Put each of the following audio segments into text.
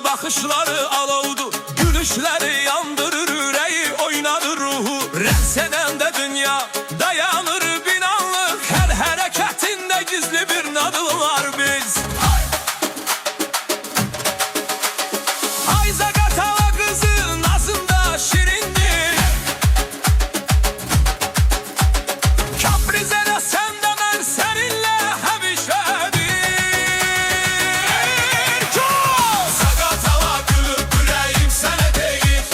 bakışları alovdu, gülüşleri yandırır yüreği, oynadır ruhu. Rəqs edəndə dünya dayanır bin anlık, her hareketinde gizli bir nadıl var biz. Ayza Qatala kızı nazında şirindir, kapriz elə sən də mən səninlə həmişədir. Zaqatala gülüb ürəyim sənə deyir,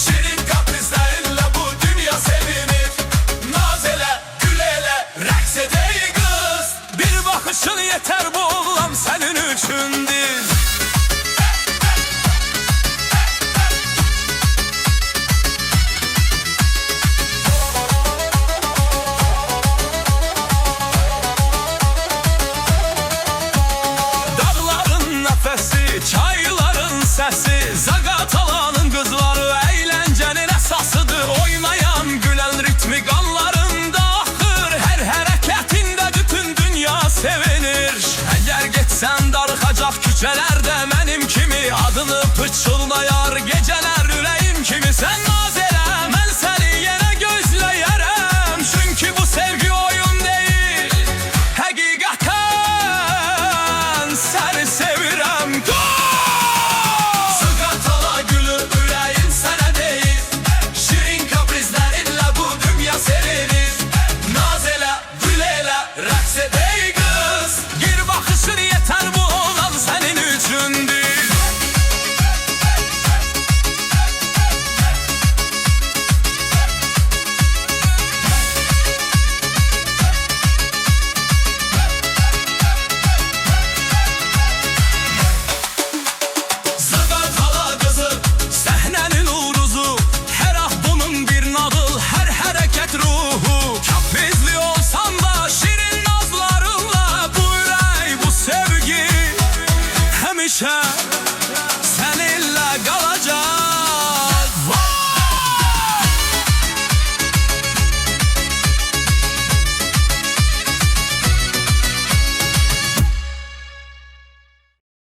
şirin kaprizlərinlə bu dünya sevinir. Naz elə, gül elə, rəqs edək qız, Bir bakışın yeter bu oğlan senin üçündür. Dağların nefesi, çayların sesi, Zaqatalanın kızları eğlencenin esasıdır. Oynayan gülen ritmi kanlarında akır, her hareketinde bütün dünya sevinir. Eğer geçsen darıxacaq küçelerde benim kimi, adını pıçıldayar geceler yüreğim kimi. Sen naz elə, mən səni yenə gözləyərəm, çünkü bu sevgi oyun değil, həqiqətən səni sevirəm. Zaqatala gülüb ürəyim sənə deyir, şirin kaprizlərinlə bu dünya sevinir. Naz elə, gül elə, rəqs edək qız, Bir bakışın yeter bu oğlan senin üçündür. Zaqatala qızı, Səhnenin uğruzu, her ah bunun bir nadıl, her hareket ruhu. Kaprizli olsan da şirin nazlarınla, bu ürək, bu sevgi həmişə